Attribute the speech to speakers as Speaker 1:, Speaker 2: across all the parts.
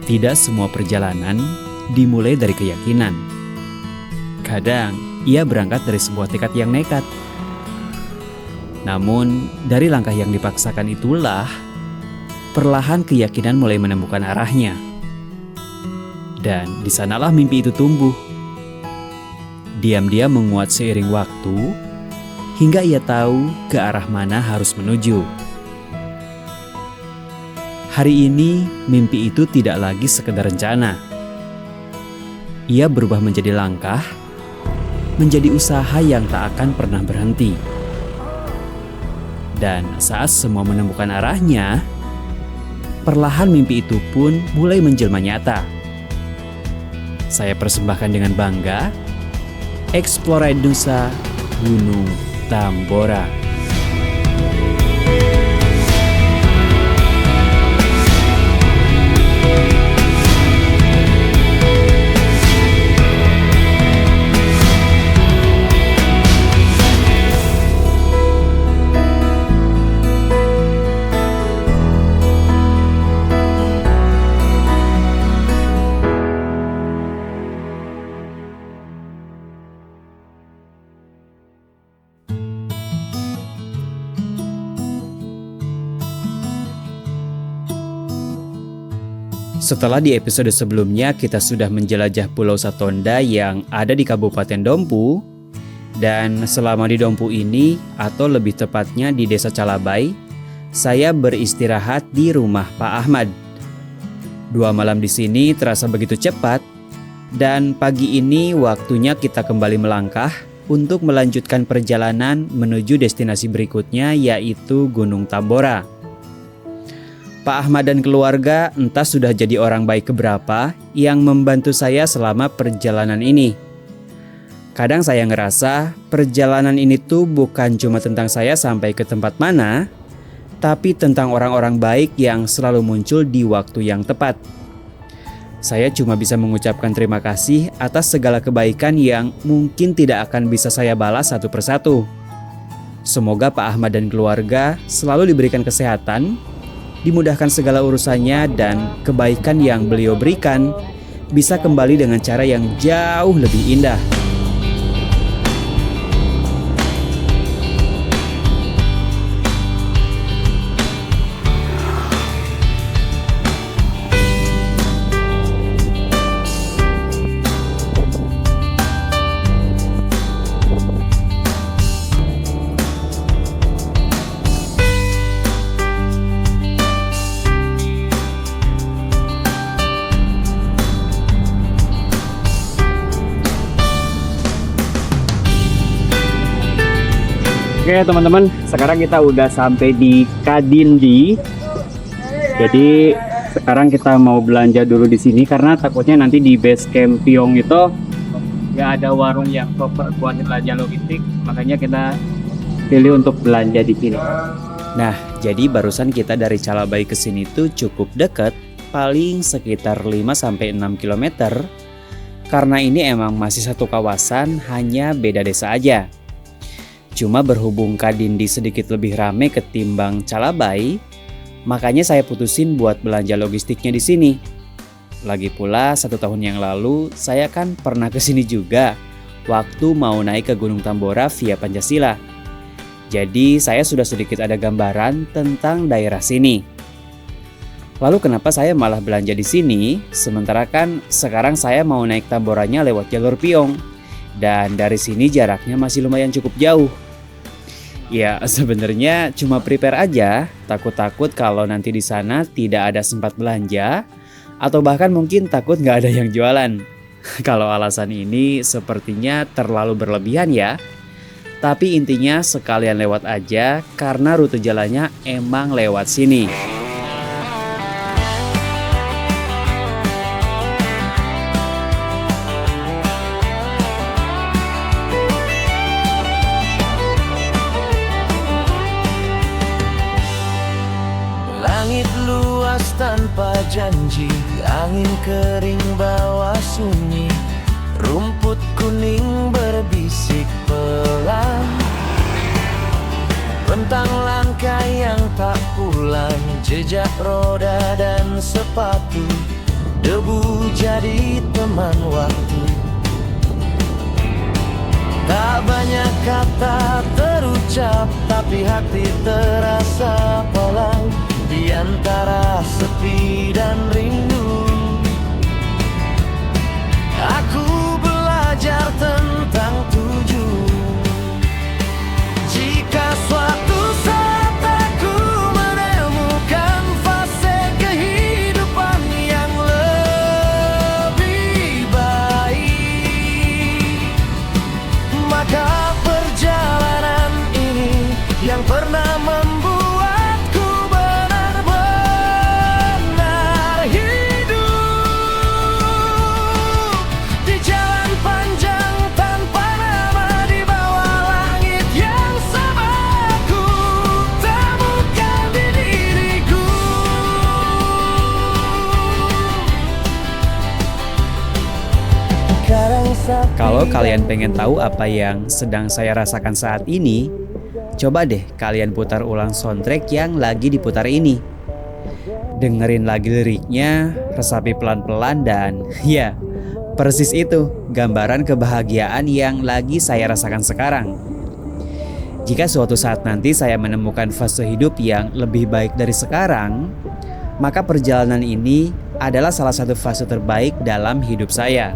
Speaker 1: Tidak semua perjalanan dimulai dari keyakinan. Kadang ia berangkat dari sebuah tekad yang nekat. Namun, dari langkah yang dipaksakan itulah, perlahan keyakinan mulai menemukan arahnya. Dan di sanalah mimpi itu tumbuh. Diam-diam menguat seiring waktu, hingga ia tahu ke arah mana harus menuju. Hari ini, mimpi itu tidak lagi sekedar rencana. Ia berubah menjadi langkah, menjadi usaha yang tak akan pernah berhenti. Dan saat semua menemukan arahnya, perlahan mimpi itu pun mulai menjelma nyata. Saya persembahkan dengan bangga, Explore Nusa Gunung Tambora. Setelah di episode sebelumnya kita sudah menjelajah Pulau Satonda yang ada di Kabupaten Dompu. Dan selama di Dompu ini, atau lebih tepatnya di Desa Calabai, saya beristirahat di rumah Pak Ahmad. 2 malam di sini terasa begitu cepat. Dan pagi ini waktunya kita kembali melangkah untuk melanjutkan perjalanan menuju destinasi berikutnya, yaitu Gunung Tambora. Pak Ahmad dan keluarga entah sudah jadi orang baik keberapa yang membantu saya selama perjalanan ini. Kadang saya ngerasa perjalanan ini tuh bukan cuma tentang saya sampai ke tempat mana, tapi tentang orang-orang baik yang selalu muncul di waktu yang tepat. Saya cuma bisa mengucapkan terima kasih atas segala kebaikan yang mungkin tidak akan bisa saya balas satu persatu. Semoga Pak Ahmad dan keluarga selalu diberikan kesehatan, dimudahkan segala urusannya, dan kebaikan yang beliau berikan bisa kembali dengan cara yang jauh lebih indah.
Speaker 2: Oke teman-teman, sekarang kita udah sampai di Kadindi. Jadi sekarang kita mau belanja dulu di sini karena takutnya nanti di base camp Piong itu nggak ada warung yang proper buat belanja logistik. Makanya kita pilih untuk belanja di sini.
Speaker 1: Nah, jadi barusan kita dari Calabai ke sini tuh cukup dekat, paling sekitar 5-6 km. Karena ini emang masih satu kawasan, hanya beda desa aja. Cuma berhubung Kadindi sedikit lebih rame ketimbang Calabai, makanya saya putusin buat belanja logistiknya di sini. Lagi pula 1 tahun yang lalu saya kan pernah ke sini juga waktu mau naik ke Gunung Tambora via Pancasila. Jadi saya sudah sedikit ada gambaran tentang daerah sini. Lalu kenapa saya malah belanja di sini, sementara kan sekarang saya mau naik Tamboranya lewat jalur Piong. Dan dari sini jaraknya masih lumayan cukup jauh. Ya sebenarnya cuma prepare aja, takut-takut kalau nanti di sana tidak ada sempat belanja, atau bahkan mungkin takut nggak ada yang jualan. Kalau alasan ini sepertinya terlalu berlebihan ya. Tapi intinya sekalian lewat aja karena rute jalannya emang lewat sini.
Speaker 3: Langit luas tanpa janji, angin kering bawa sunyi, rumput kuning berbisik pelan, rentang langkah yang tak pulang, jejak roda dan sepatu, debu jadi teman waktu. Tak banyak kata terucap, tapi hati terasa pulang di antara sepi dan rindu. Aku belajar tentang tujuan. Jika suatu saat aku menemukan fase kehidupan yang lebih baik, maka perjalanan ini yang pernah membuatku benar-benar hidup di jalan panjang tanpa nama di bawah langit yang sama. Aku temukan di diriku.
Speaker 1: Kalau kalian pengen tahu apa yang sedang saya rasakan saat ini, coba deh kalian putar ulang soundtrack yang lagi diputar ini. Dengerin lagi liriknya, resapi pelan-pelan dan ya, persis itu gambaran kebahagiaan yang lagi saya rasakan sekarang. Jika suatu saat nanti saya menemukan fase hidup yang lebih baik dari sekarang, maka perjalanan ini adalah salah satu fase terbaik dalam hidup saya.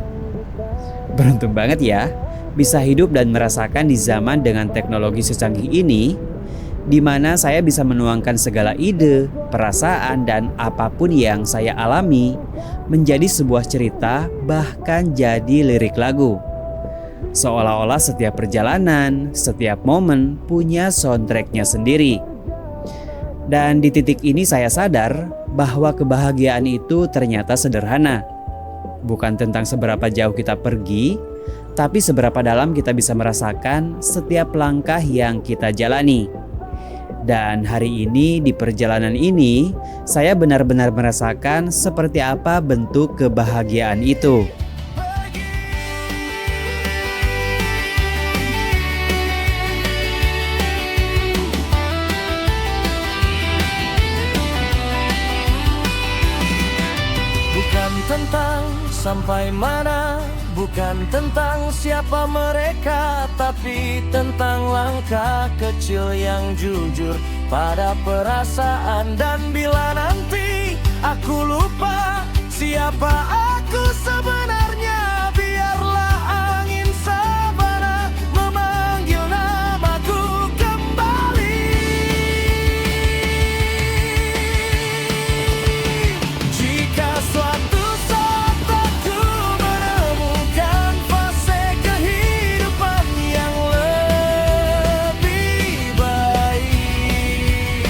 Speaker 1: Beruntung banget ya, bisa hidup dan merasakan di zaman dengan teknologi secanggih ini, di mana saya bisa menuangkan segala ide, perasaan, dan apapun yang saya alami menjadi sebuah cerita, bahkan jadi lirik lagu. Seolah-olah setiap perjalanan, setiap momen punya soundtracknya sendiri. Dan di titik ini saya sadar bahwa kebahagiaan itu ternyata sederhana. Bukan tentang seberapa jauh kita pergi, tapi seberapa dalam kita bisa merasakan setiap langkah yang kita jalani. Dan hari ini di perjalanan ini, saya benar-benar merasakan seperti apa bentuk kebahagiaan itu.
Speaker 3: Bukan tentang sampai mana, bukan tentang siapa mereka, tapi tentang langkah kecil yang jujur pada perasaan. Dan bila nanti aku lupa siapa aku sebenarnya, biarlah angin sabana memanggil namaku kembali. Jika suatu saat aku menemukan fase kehidupan yang lebih baik,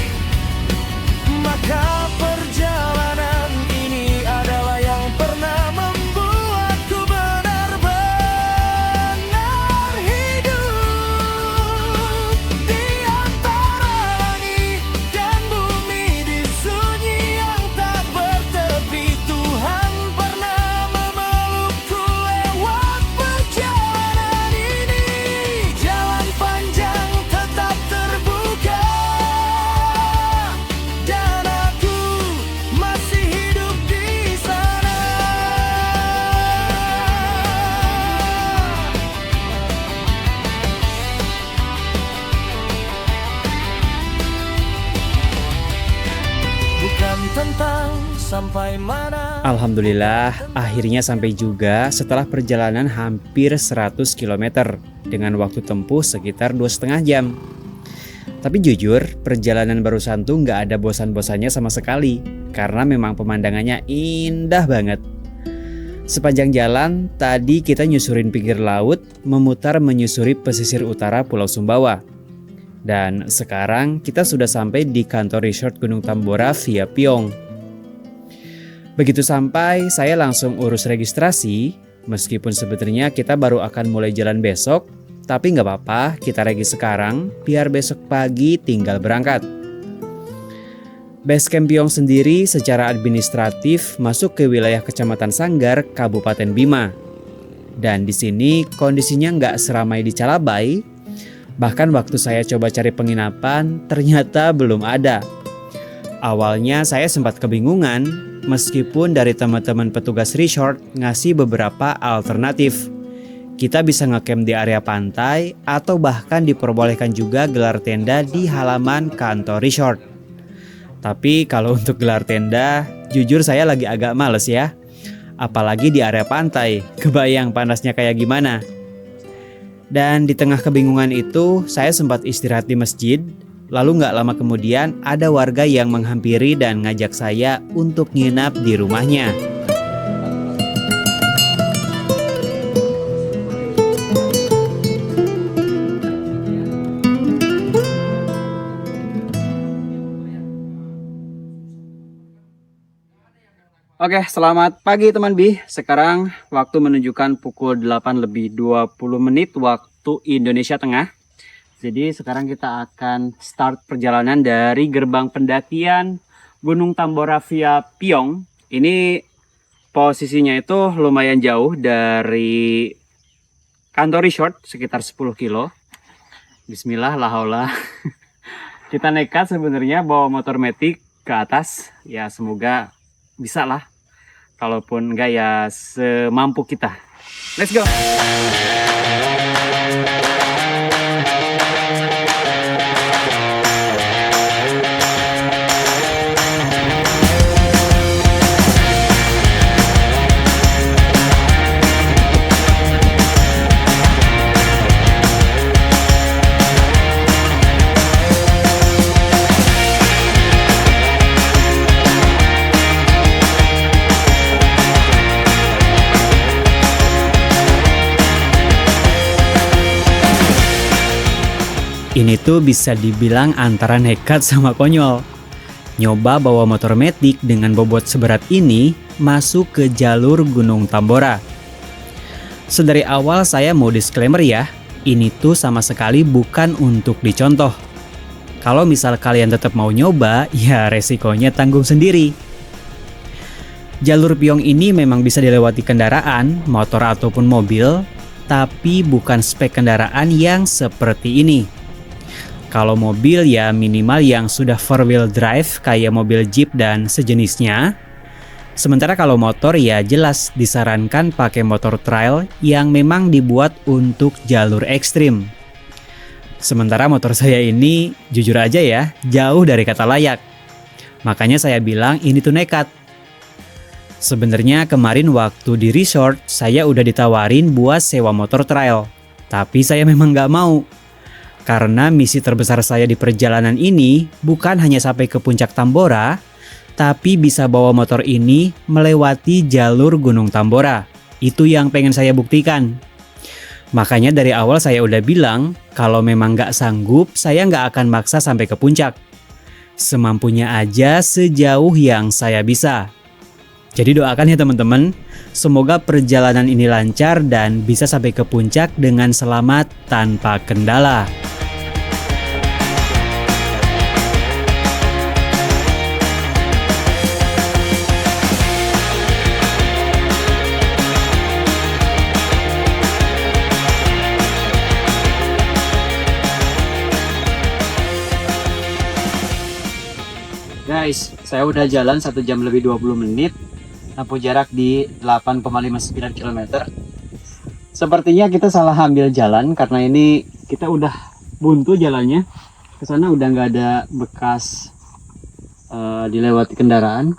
Speaker 3: maka perjalanan ini adalah yang pernah membuatku benar-benar hidup di antara langit dan bumi, di sunyi yang tak bertepi. Tuhan pernah memelukku lewat perjalanan ini. Jalan panjang tetap terbuka, dan aku masih hidup di sana. Bukan tentang sampai mana.
Speaker 1: Alhamdulillah, akhirnya sampai juga setelah perjalanan hampir 100 km dengan waktu tempuh sekitar 2,5 jam. Tapi jujur, perjalanan barusan tuh nggak ada bosan-bosannya sama sekali, karena memang pemandangannya indah banget. Sepanjang jalan, tadi kita nyusurin pinggir laut, memutar menyusuri pesisir utara Pulau Sumbawa. Dan sekarang kita sudah sampai di kantor resort Gunung Tambora via Piong. Begitu sampai, saya langsung urus registrasi, meskipun sebenarnya kita baru akan mulai jalan besok, tapi nggak apa-apa, kita regi sekarang, biar besok pagi tinggal berangkat. Basecamp Piong sendiri secara administratif masuk ke wilayah Kecamatan Sanggar, Kabupaten Bima. Dan di sini kondisinya nggak seramai di Calabai. Bahkan waktu saya coba cari penginapan, ternyata belum ada. Awalnya saya sempat kebingungan, meskipun dari teman-teman petugas resort ngasih beberapa alternatif. Kita bisa ngecamp di area pantai atau bahkan diperbolehkan juga gelar tenda di halaman kantor resort. Tapi kalau untuk gelar tenda, jujur saya lagi agak males ya. Apalagi di area pantai, kebayang panasnya kayak gimana. Dan di tengah kebingungan itu, saya sempat istirahat di masjid. Lalu gak lama kemudian ada warga yang menghampiri dan ngajak saya untuk nginap di rumahnya.
Speaker 2: Oke, selamat pagi teman Bi. Sekarang waktu menunjukkan pukul 8:20 waktu Indonesia Tengah. Jadi sekarang kita akan start perjalanan dari gerbang pendakian Gunung Tambora via Piong. Ini posisinya itu lumayan jauh dari kantor resort, sekitar 10 kilo. Bismillah, la haula. Kita nekat sebenarnya bawa motor metik ke atas. Ya semoga bisa lah. Kalaupun enggak ya semampu kita. Let's go!
Speaker 1: Ini tuh bisa dibilang antara nekat sama konyol. Nyoba bawa motor metik dengan bobot seberat ini masuk ke jalur Gunung Tambora. Sedari awal saya mau disclaimer ya, ini tuh sama sekali bukan untuk dicontoh. Kalau misal kalian tetap mau nyoba, ya resikonya tanggung sendiri. Jalur Piong ini memang bisa dilewati kendaraan, motor ataupun mobil, tapi bukan spek kendaraan yang seperti ini. Kalau mobil ya minimal yang sudah 4-wheel drive kayak mobil Jeep dan sejenisnya. Sementara kalau motor ya jelas disarankan pakai motor trail yang memang dibuat untuk jalur ekstrim. Sementara motor saya ini jujur aja ya jauh dari kata layak. Makanya saya bilang ini tuh nekat. Sebenarnya kemarin waktu di resort saya udah ditawarin buat sewa motor trail. Tapi saya memang gak mau. Karena misi terbesar saya di perjalanan ini bukan hanya sampai ke puncak Tambora, tapi bisa bawa motor ini melewati jalur Gunung Tambora. Itu yang pengen saya buktikan. Makanya dari awal saya udah bilang, kalau memang nggak sanggup, saya nggak akan maksa sampai ke puncak. Semampunya aja sejauh yang saya bisa. Jadi doakan ya teman-teman, semoga perjalanan ini lancar dan bisa sampai ke puncak dengan selamat tanpa kendala.
Speaker 2: Guys, saya udah jalan 1 jam lebih 20 menit. Tempuh jarak di 8,59 km. Sepertinya kita salah ambil jalan karena ini kita udah buntu jalannya. Kesana udah nggak ada bekas dilewati kendaraan.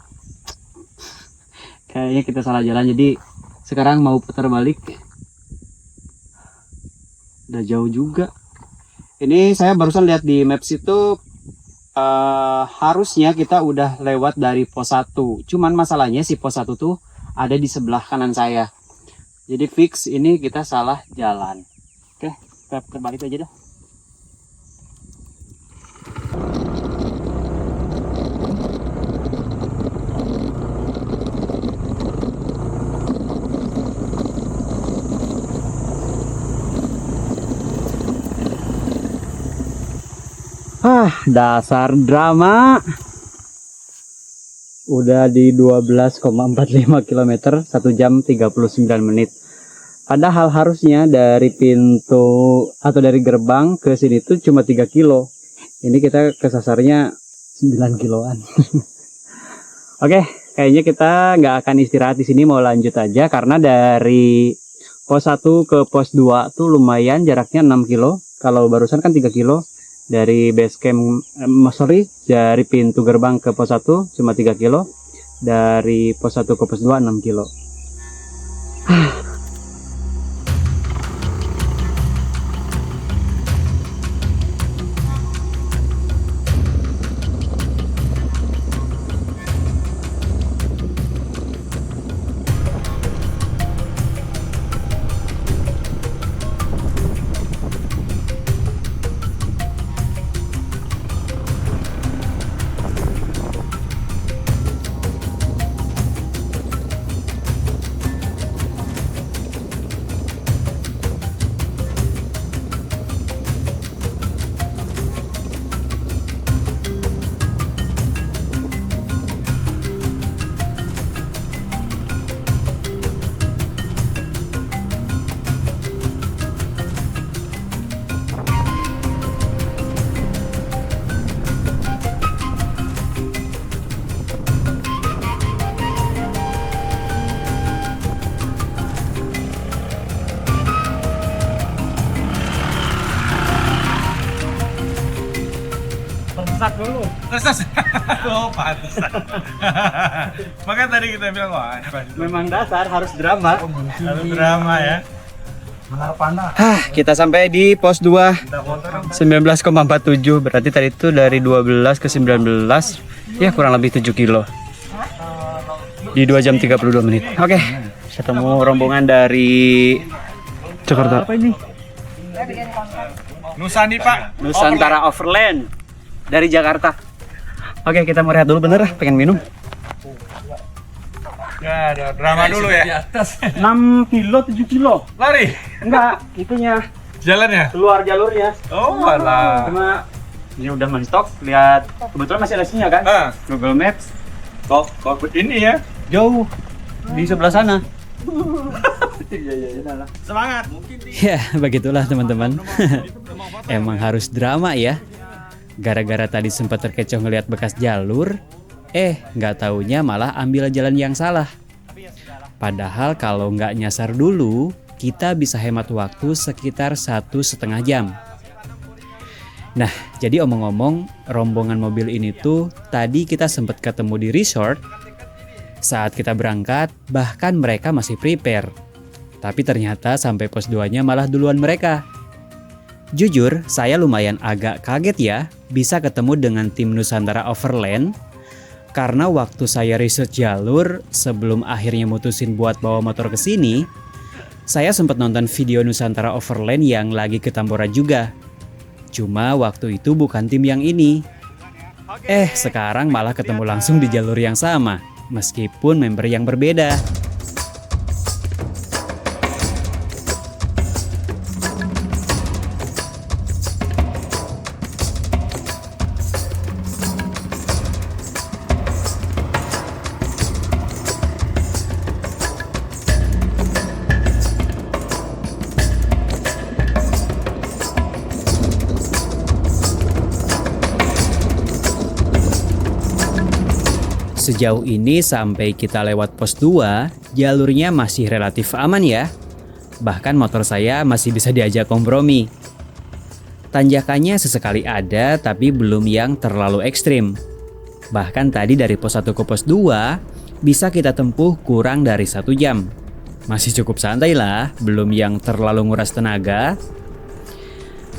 Speaker 2: Kayaknya kita salah jalan, jadi sekarang mau putar balik. Udah jauh juga. Ini saya barusan lihat di maps itu harusnya kita udah lewat dari pos 1. Cuman masalahnya si pos 1 tuh ada di sebelah kanan saya. Jadi fix ini kita salah jalan. Oke, kita terbalik aja dah. Dasar drama. Udah di 12,45 km, 1 jam 39 menit. Padahal harusnya dari pintu atau dari gerbang ke sini tuh cuma 3 kilo. Ini kita kesasarnya 9 kiloan. Oke, kayaknya kita nggak akan istirahat di sini, mau lanjut aja karena dari pos 1 ke pos 2 tuh lumayan jaraknya 6 kilo. Kalau barusan kan 3 kilo. Dari base camp, dari pintu gerbang ke pos 1 cuma 3 kilo. Dari pos 1 ke pos 2 6 kilo.
Speaker 4: Masak dulu. Terus. Oh, pantesan. Makanya tadi kita bilang, wah,
Speaker 2: Memang dasar harus drama.
Speaker 4: harus drama ya. Benar panah.
Speaker 2: Kita sampai di pos 2 19,47, berarti tadi itu dari 12 ke 19 ya kurang lebih 7 kilo di 2 jam 32 menit. Oke, ketemu rombongan dari Jakarta. Apa ini?
Speaker 4: Nusa nih, Pak.
Speaker 2: Nusantara Overland dari Jakarta. Oke, kita mau rehat dulu, bener lah, pengen minum.
Speaker 4: Ya, ada drama dulu ya.
Speaker 2: 6 kilo 7 kilo.
Speaker 4: Lari.
Speaker 2: Enggak, itunya
Speaker 4: Jalannya.
Speaker 2: keluar jalurnya.
Speaker 4: Oh, alah.
Speaker 2: Cuma ini udah mentok, lihat kebetulan masih ada sinyal kan?
Speaker 4: Ah.
Speaker 2: Google Maps
Speaker 4: Kok ini ya?
Speaker 2: jauh di sebelah sana.
Speaker 4: Semangat.
Speaker 1: Ya, begitulah teman-teman. Emang harus drama ya. Gara-gara tadi sempat terkecoh ngelihat bekas jalur, nggak taunya malah ambil jalan yang salah. Padahal kalau nggak nyasar dulu, kita bisa hemat waktu sekitar 1,5 jam. Nah, jadi omong-omong, rombongan mobil ini tuh tadi kita sempat ketemu di resort. Saat kita berangkat, bahkan mereka masih prepare. Tapi ternyata sampai pos 2-nya malah duluan mereka. Jujur, saya lumayan agak kaget ya bisa ketemu dengan tim Nusantara Overland. Karena waktu saya research jalur sebelum akhirnya mutusin buat bawa motor ke sini, saya sempat nonton video Nusantara Overland yang lagi ke Tambora juga. Cuma waktu itu bukan tim yang ini. Sekarang malah ketemu langsung di jalur yang sama, meskipun member yang berbeda. Sejauh ini sampai kita lewat pos 2, jalurnya masih relatif aman ya. Bahkan motor saya masih bisa diajak kompromi. Tanjakannya sesekali ada tapi belum yang terlalu ekstrim. Bahkan tadi dari pos 1 ke pos 2 bisa kita tempuh kurang dari 1 jam. Masih cukup santai lah, belum yang terlalu nguras tenaga.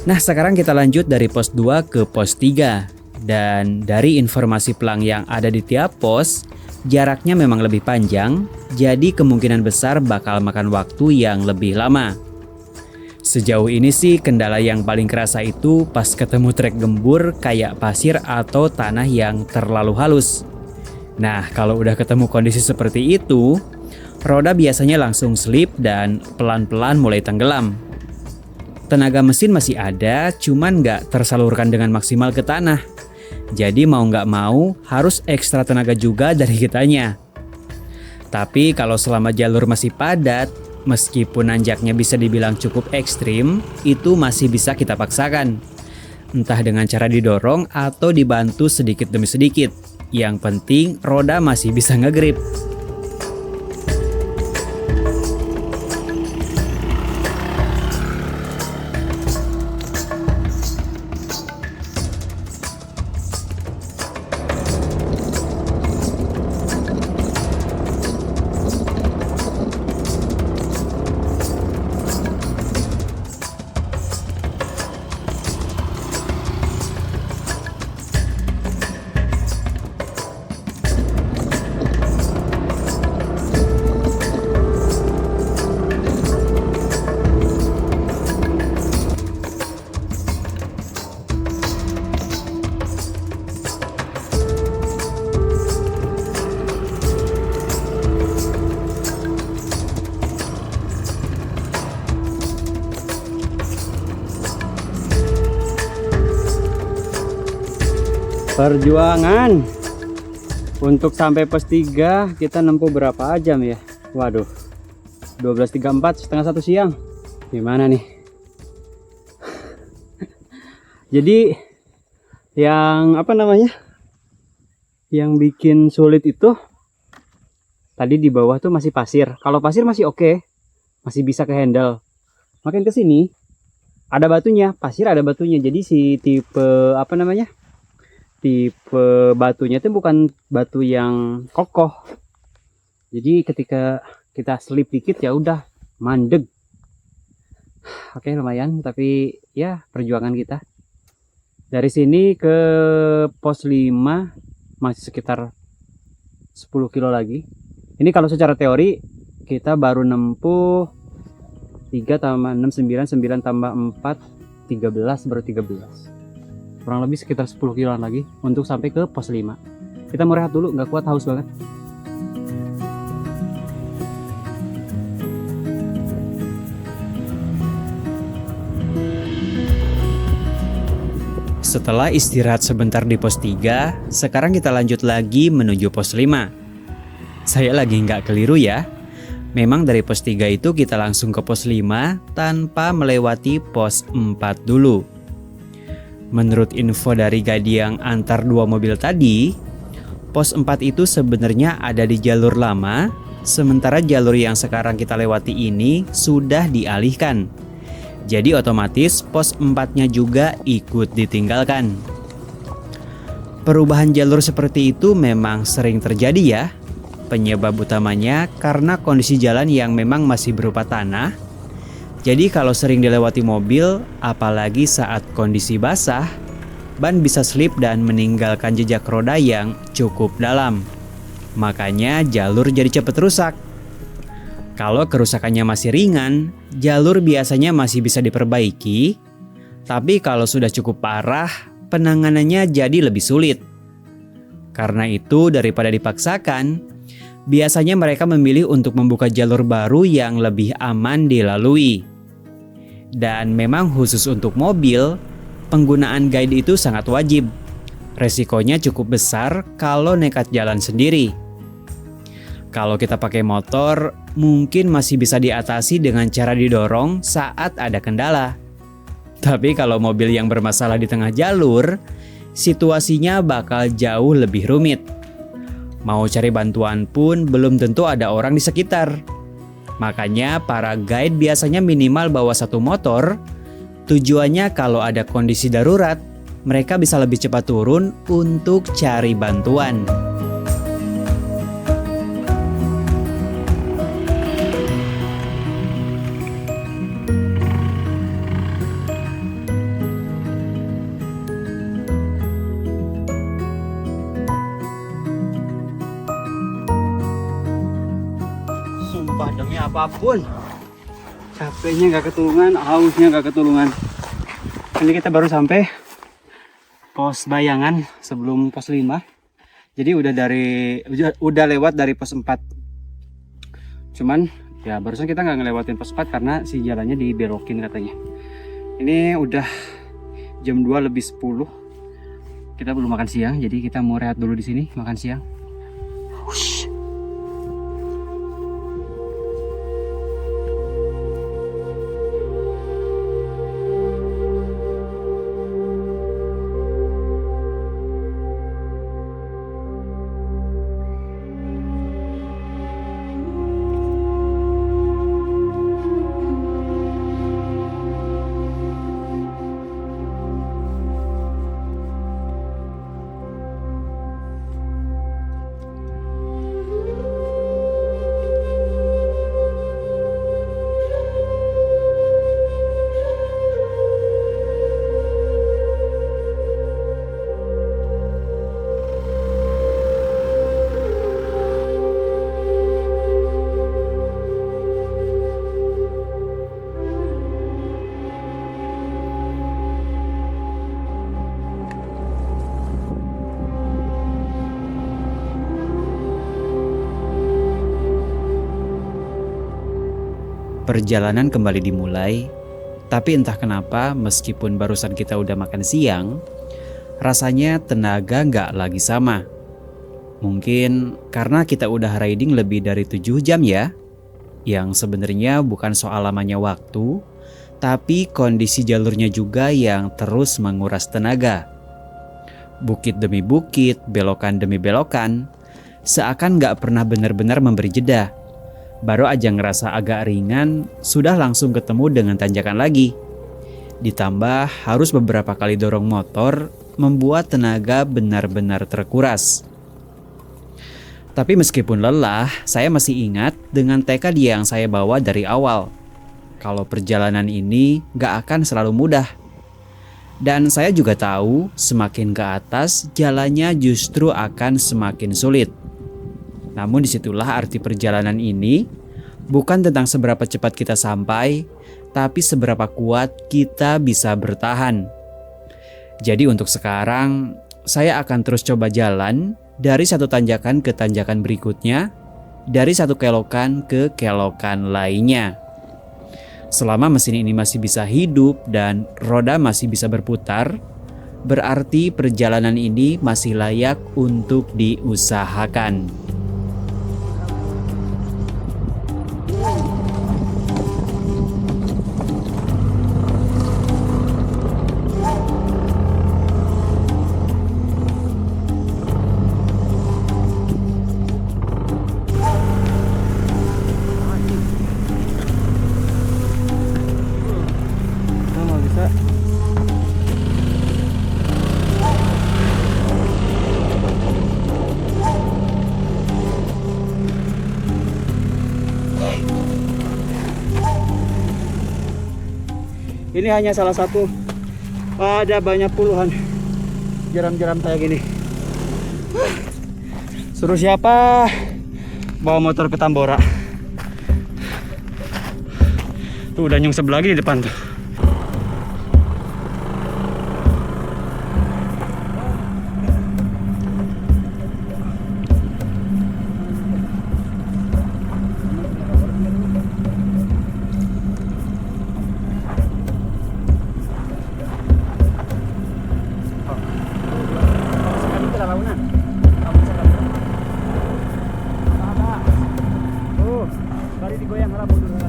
Speaker 1: Nah, sekarang kita lanjut dari pos 2 ke pos 3. Dan dari informasi pelang yang ada di tiap pos, jaraknya memang lebih panjang, jadi kemungkinan besar bakal makan waktu yang lebih lama. Sejauh ini sih kendala yang paling kerasa itu pas ketemu trek gembur kayak pasir atau tanah yang terlalu halus. Nah, kalau udah ketemu kondisi seperti itu, roda biasanya langsung slip dan pelan-pelan mulai tenggelam. Tenaga mesin masih ada, cuman nggak tersalurkan dengan maksimal ke tanah. Jadi mau nggak mau harus ekstra tenaga juga dari kitanya. Tapi kalau selama jalur masih padat, meskipun nanjaknya bisa dibilang cukup ekstrim, itu masih bisa kita paksakan. entah dengan cara didorong atau dibantu sedikit demi sedikit. Yang penting roda masih bisa ngegrip.
Speaker 2: Perjuangan untuk sampai pos 3 kita nempuh berapa jam ya? Waduh, 12.34, setengah 1 siang. Gimana nih? Jadi yang apa namanya? Yang bikin sulit itu tadi di bawah tuh masih pasir. Kalau pasir masih oke, masih bisa ke handle. Makin ke sini ada batunya, pasir ada batunya. Jadi si tipe apa namanya? Tipe batunya itu bukan batu yang kokoh. Jadi ketika kita slip dikit ya udah mandeg. Oke, lumayan, tapi ya perjuangan kita. Dari sini ke pos 5 masih sekitar 10 kilo lagi. Ini kalau secara teori kita baru nempuh 3 tambah 6 9, 9 tambah 4 13, baru 13. Kurang lebih sekitar 10 kiloan lagi untuk sampai ke pos 5. Kita mau rehat dulu, nggak kuat, haus banget.
Speaker 1: Setelah istirahat sebentar di pos 3, sekarang kita lanjut lagi menuju pos 5. Saya lagi nggak keliru ya. Memang dari pos 3 itu kita langsung ke pos 5 tanpa melewati pos 4 dulu. Menurut info dari guide yang antar dua mobil tadi, pos 4 itu sebenarnya ada di jalur lama, sementara jalur yang sekarang kita lewati ini sudah dialihkan. Jadi otomatis pos 4-nya juga ikut ditinggalkan. Perubahan jalur seperti itu memang sering terjadi ya. Penyebab utamanya karena kondisi jalan yang memang masih berupa tanah. Jadi kalau sering dilewati mobil, apalagi saat kondisi basah, ban bisa slip dan meninggalkan jejak roda yang cukup dalam. Makanya jalur jadi cepat rusak. Kalau kerusakannya masih ringan, jalur biasanya masih bisa diperbaiki. Tapi kalau sudah cukup parah, penanganannya jadi lebih sulit. Karena itu daripada dipaksakan, biasanya mereka memilih untuk membuka jalur baru yang lebih aman dilalui. Dan memang khusus untuk mobil, penggunaan guide itu sangat wajib. Resikonya cukup besar kalau nekat jalan sendiri. Kalau kita pakai motor, mungkin masih bisa diatasi dengan cara didorong saat ada kendala. Tapi kalau mobil yang bermasalah di tengah jalur, situasinya bakal jauh lebih rumit. Mau cari bantuan pun belum tentu ada orang di sekitar. Makanya para guide biasanya minimal bawa satu motor. Tujuannya kalau ada kondisi darurat, mereka bisa lebih cepat turun untuk cari bantuan.
Speaker 2: Sumpah demi apapun, capeknya nggak ketulungan, hausnya nggak ketulungan. Ini kita baru sampai pos Bayangan sebelum pos 5. Jadi udah lewat dari pos 4. Cuman ya barusan kita nggak ngelewatin pos 4 karena si jalannya dibelokin katanya. Ini udah jam 2 lebih 10. Kita belum makan siang, jadi kita mau rehat dulu di sini makan siang. Hush.
Speaker 1: perjalanan kembali dimulai. Tapi entah kenapa meskipun barusan kita udah makan siang, rasanya tenaga nggak lagi sama. Mungkin karena kita udah riding lebih dari 7 jam ya. Yang sebenarnya bukan soal lamanya waktu, tapi kondisi jalurnya juga yang terus menguras tenaga. Bukit demi bukit, belokan demi belokan, seakan nggak pernah benar-benar memberi jeda. Baru aja ngerasa agak ringan, sudah langsung ketemu dengan tanjakan lagi. Ditambah harus beberapa kali dorong motor, membuat tenaga benar-benar terkuras. Tapi meskipun lelah, saya masih ingat dengan tekad yang saya bawa dari awal. Kalau perjalanan ini gak akan selalu mudah. Dan saya juga tahu semakin ke atas jalannya justru akan semakin sulit. Namun disitulah arti perjalanan ini, bukan tentang seberapa cepat kita sampai, tapi seberapa kuat kita bisa bertahan. Jadi untuk sekarang, saya akan terus coba jalan dari satu tanjakan ke tanjakan berikutnya, dari satu kelokan ke kelokan lainnya. Selama mesin ini masih bisa hidup dan roda masih bisa berputar, berarti perjalanan ini masih layak untuk diusahakan.
Speaker 2: Ini hanya salah satu, ada banyak puluhan jeram-jeram kayak gini. Suruh siapa bawa motor ke Tambora? Tuh udah nyungsep lagi di depan tuh. Digoyang rambut dulu.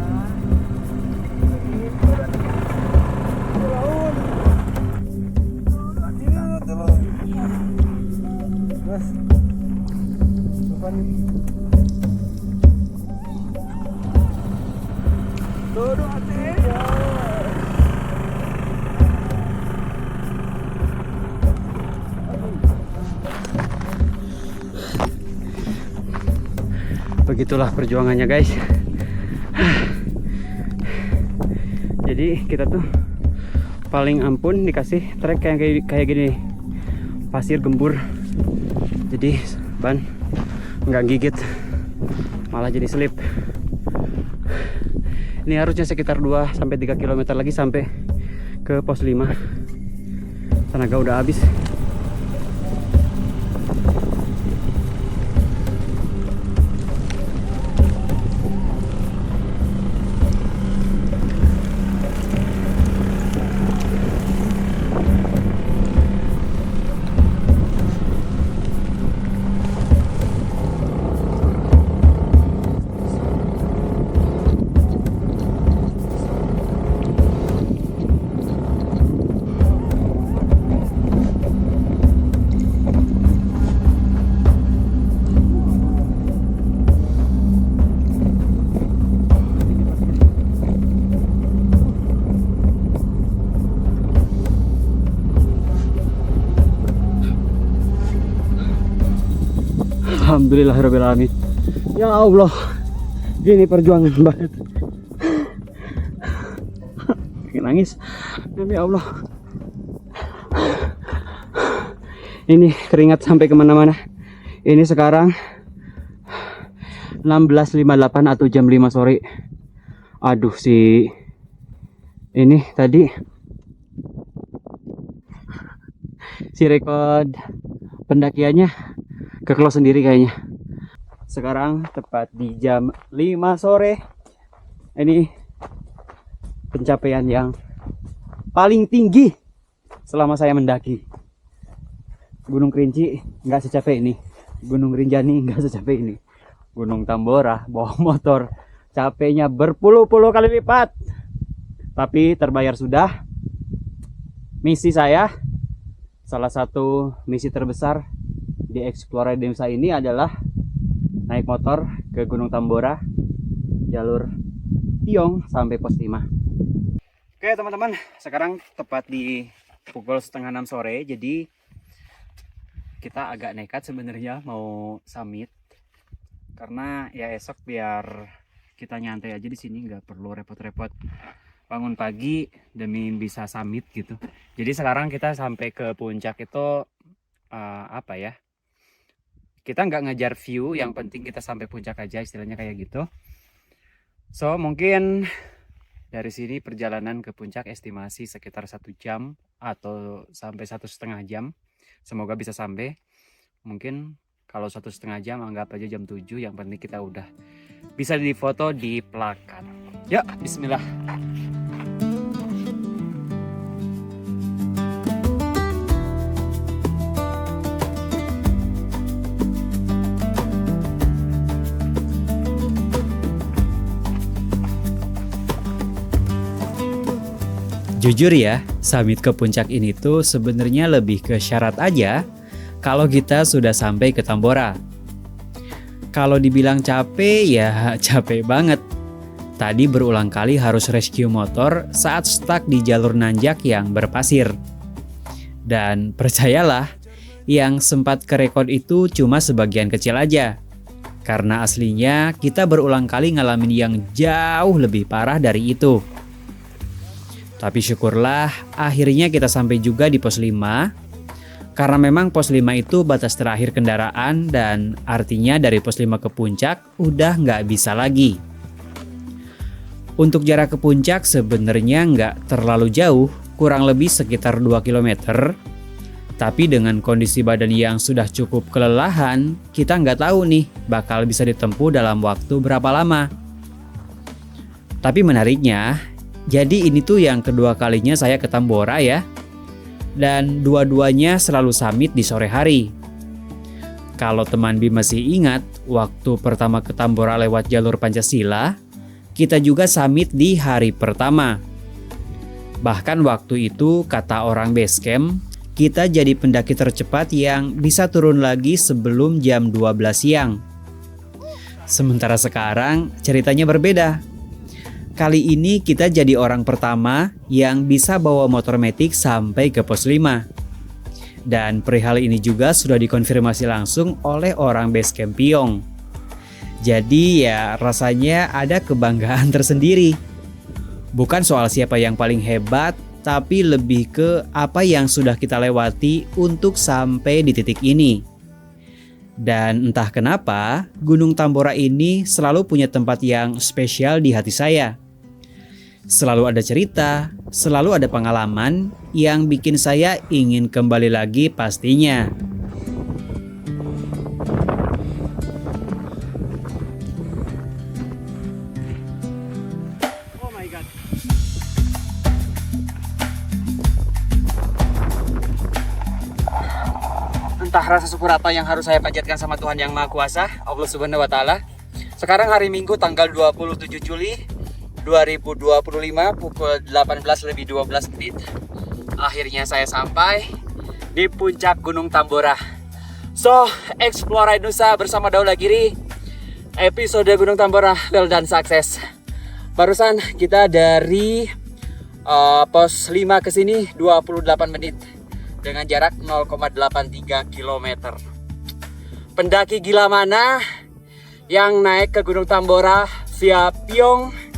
Speaker 2: Begitulah perjuangannya guys. Jadi kita tuh paling ampun dikasih trek kayak gini, pasir gembur. Jadi ban nggak gigit, malah jadi slip. Ini harusnya sekitar 2-3 km lagi sampai ke pos 5. Tenaga udah habis. Alhamdulillahirrahmanirrahim. Ya Allah, gini perjuangan banget. Nangis, ya Allah. Ini keringat sampai kemana-mana. Ini sekarang 16.58 atau jam 5 sore. Aduh ini tadi si rekod pendakiannya ke-close sendiri kayaknya. Sekarang tepat di jam 5 sore. Ini pencapaian yang paling tinggi selama saya mendaki. Gunung Kerinci nggak secapek ini, Gunung Rinjani nggak secapek ini, Gunung Tambora bawa motor capeknya berpuluh-puluh kali lipat. Tapi terbayar sudah. Misi saya, salah satu misi terbesar di Explore Demsa ini adalah naik motor ke Gunung Tambora, jalur Piong sampai pos 5. Oke teman-teman, sekarang tepat di pukul setengah 6 sore. Jadi kita agak nekat sebenarnya mau summit, karena ya esok biar kita nyantai aja di sini, nggak perlu repot-repot bangun pagi demi bisa summit gitu. Jadi sekarang kita sampai ke puncak itu apa ya? Kita nggak ngejar view, yang penting kita sampai puncak aja, istilahnya kayak gitu. So mungkin dari sini perjalanan ke puncak estimasi sekitar 1 jam atau sampai 1,5 jam. Semoga bisa sampai. Mungkin kalau 1,5 jam anggap aja jam 7. Yang penting kita udah bisa difoto di plakat. Yuk, bismillah.
Speaker 1: Jujur ya, summit ke puncak ini tuh sebenarnya lebih ke syarat aja kalau kita sudah sampai ke Tambora. Kalau dibilang capek, ya capek banget. Tadi berulang kali harus rescue motor saat stuck di jalur nanjak yang berpasir. Dan percayalah, yang sempat kerekod itu cuma sebagian kecil aja. Karena aslinya kita berulang kali ngalamin yang jauh lebih parah dari itu. Tapi syukurlah akhirnya kita sampai juga di pos 5. Karena memang pos 5 itu batas terakhir kendaraan, dan artinya dari pos 5 ke puncak udah nggak bisa lagi. Untuk jarak ke puncak sebenarnya nggak terlalu jauh, kurang lebih sekitar 2 km. Tapi dengan kondisi badan yang sudah cukup kelelahan, kita nggak tahu nih bakal bisa ditempuh dalam waktu berapa lama. Tapi menariknya, jadi ini tuh yang kedua kalinya saya ke Tambora ya. Dan dua-duanya selalu summit di sore hari. Kalau teman Bi masih ingat, waktu pertama ke Tambora lewat jalur Pancasila, kita juga summit di hari pertama. Bahkan waktu itu kata orang base camp, kita jadi pendaki tercepat yang bisa turun lagi sebelum jam 12 siang. Sementara sekarang ceritanya berbeda. Kali ini kita jadi orang pertama yang bisa bawa motor metik sampai ke pos 5. Dan perihal ini juga sudah dikonfirmasi langsung oleh orang base camp Piong. Jadi ya rasanya ada kebanggaan tersendiri. Bukan soal siapa yang paling hebat, tapi lebih ke apa yang sudah kita lewati untuk sampai di titik ini. Dan entah kenapa, Gunung Tambora ini selalu punya tempat yang spesial di hati saya. Selalu ada cerita, selalu ada pengalaman yang bikin saya ingin kembali lagi pastinya.
Speaker 2: Oh my god. Entah rasa syukur apa yang harus saya panjatkan sama Tuhan Yang Maha Kuasa, Allah Subhanahu wa taala. Sekarang hari Minggu tanggal 27 Juli 2025 pukul 18:12. Akhirnya saya sampai di puncak Gunung Tambora. So, Explore Nusa bersama Daula Giri, episode Gunung Tambora well done sukses. Barusan kita dari pos 5 ke sini 28 menit dengan jarak 0,83 km. Pendaki gila mana yang naik ke Gunung Tambora via Piong,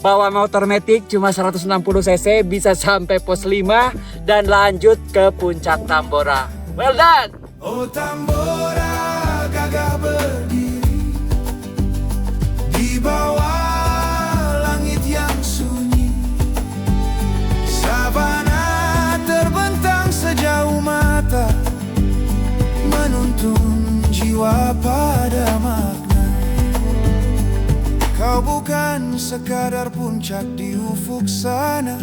Speaker 2: bawa motor metik cuma 160 cc, bisa sampai pos 5 dan lanjut ke puncak Tambora. Well done!
Speaker 3: Oh Tambora gagah berdiri di bawah langit yang sunyi. Sabana terbentang sejauh mata, menuntun jiwa pada makna. Kau Kau bukan sekadar puncak di ufuk sana,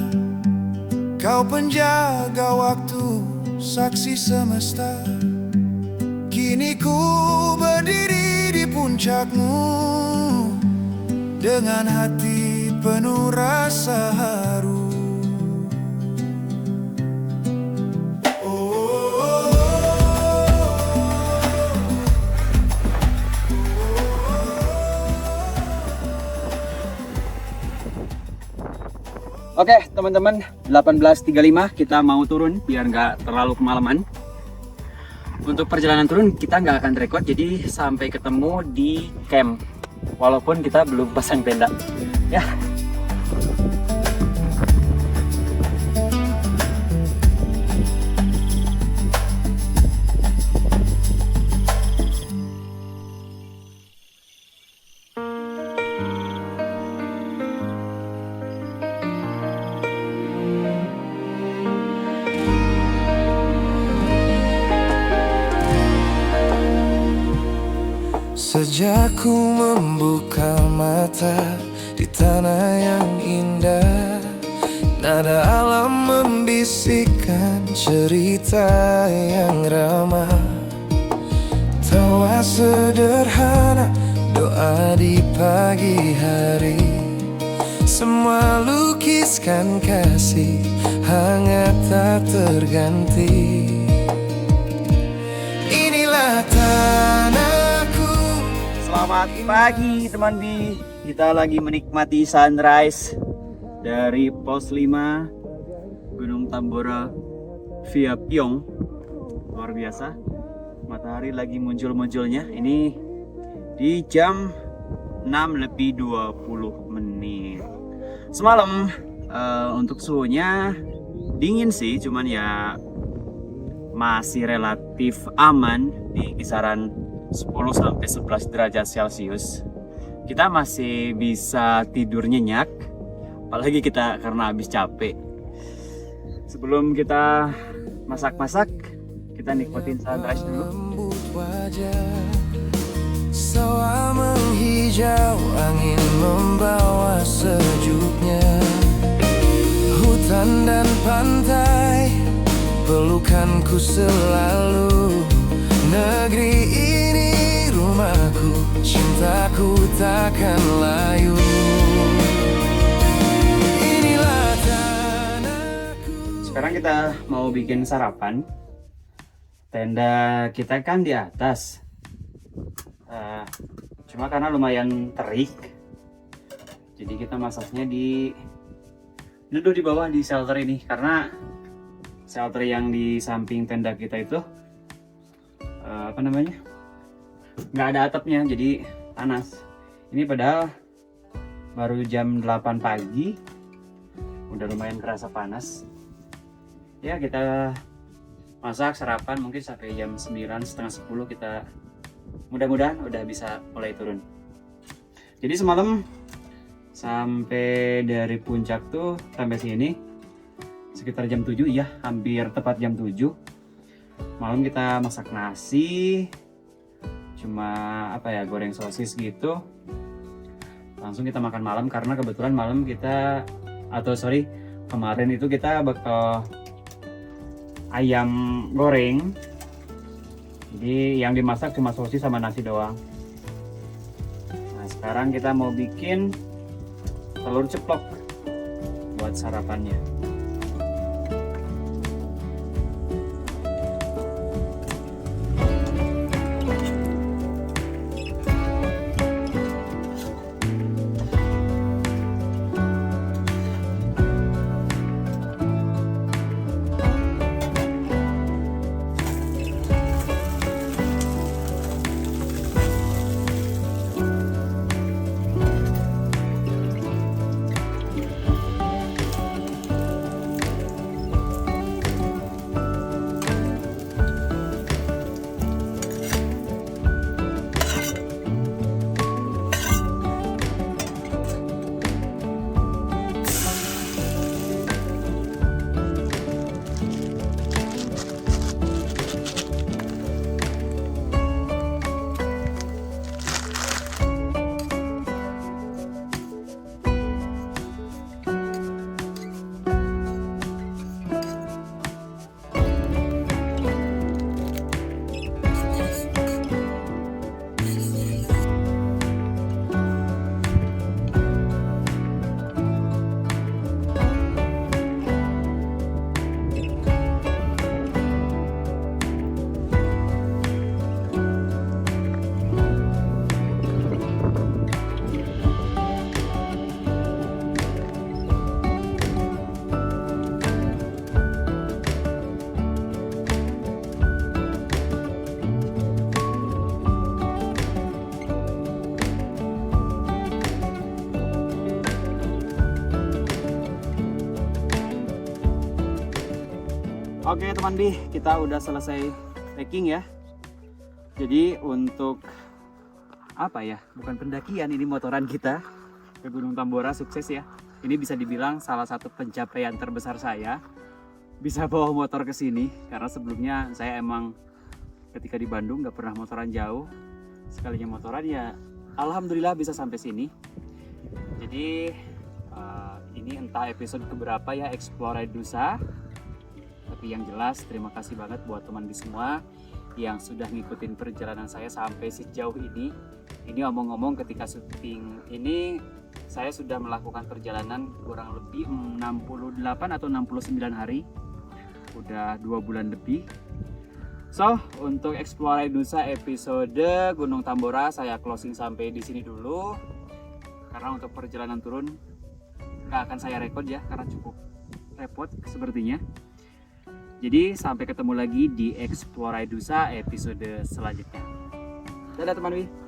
Speaker 3: kau penjaga waktu, saksi semesta. Kini ku berdiri di puncakmu dengan hati penuh rasa haru.
Speaker 2: Oke teman-teman, 18.35 kita mau turun biar nggak terlalu kemalaman. Untuk perjalanan turun kita nggak akan record, jadi sampai ketemu di camp. Walaupun kita belum pasang tenda. Ya.
Speaker 3: Sejak ku membuka mata di tanah yang indah, nada alam membisikkan cerita yang ramah. Tawa sederhana, doa di pagi hari, semua lukiskan kasih hangat tak terganti. Inilah tanahku.
Speaker 2: Selamat pagi teman Bi. Kita lagi menikmati sunrise dari pos 5 Gunung Tambora via Pyong. Luar biasa. Matahari lagi muncul-munculnya. Ini di jam 6:20 menit. Semalam untuk suhunya dingin sih, cuman ya masih relatif aman di kisaran 10-11 derajat Celcius. Kita masih bisa tidur nyenyak, apalagi kita karena habis capek. Sebelum kita masak-masak, kita nikmatin sunrise dulu.
Speaker 3: Lembut wajah, sawah menghijau, angin membawa sejuknya. Hutan dan pantai, pelukanku selalu. Negeri ini rumahku, cintaku takkan layu. Inilah tanahku.
Speaker 2: Sekarang kita mau bikin sarapan. Tenda kita kan di atas. Cuma karena lumayan terik, jadi kita masaknya di duduk di bawah di shelter ini, karena shelter yang di samping tenda kita itu nggak ada atapnya, jadi panas. Ini padahal baru jam 8 pagi, udah lumayan kerasa panas. Ya kita masak sarapan mungkin sampai jam 9, setengah 10 kita mudah-mudahan udah bisa mulai turun. Jadi semalam sampai dari puncak tuh sampai sini sekitar jam 7 ya, hampir tepat jam 7. Malam kita masak nasi, cuma goreng sosis gitu. Langsung kita makan malam karena kebetulan kemarin itu kita bakal ayam goreng. Jadi yang dimasak cuma sosis sama nasi doang. Nah sekarang kita mau bikin telur ceplok buat sarapannya. Oke teman Bi, kita udah selesai packing ya. Jadi untuk apa ya, bukan pendakian, ini motoran kita ke Gunung Tambora sukses ya. Ini bisa dibilang salah satu pencapaian terbesar saya, bisa bawa motor ke sini. Karena sebelumnya saya emang ketika di Bandung nggak pernah motoran jauh. Sekalinya motoran ya alhamdulillah bisa sampai sini. Jadi ini entah episode keberapa ya Explore Dusa. Tapi yang jelas terima kasih banget buat teman di semua yang sudah ngikutin perjalanan saya sampai sejauh ini. Ini omong-omong ketika syuting ini saya sudah melakukan perjalanan kurang lebih 68 atau 69 hari. Udah 2 bulan lebih. So, untuk Explore Dusa episode Gunung Tambora saya closing sampai di sini dulu. Karena untuk perjalanan turun nggak akan saya rekod ya, karena cukup repot sepertinya. Jadi sampai ketemu lagi di Explore Dusa episode selanjutnya. Dadah teman-teman.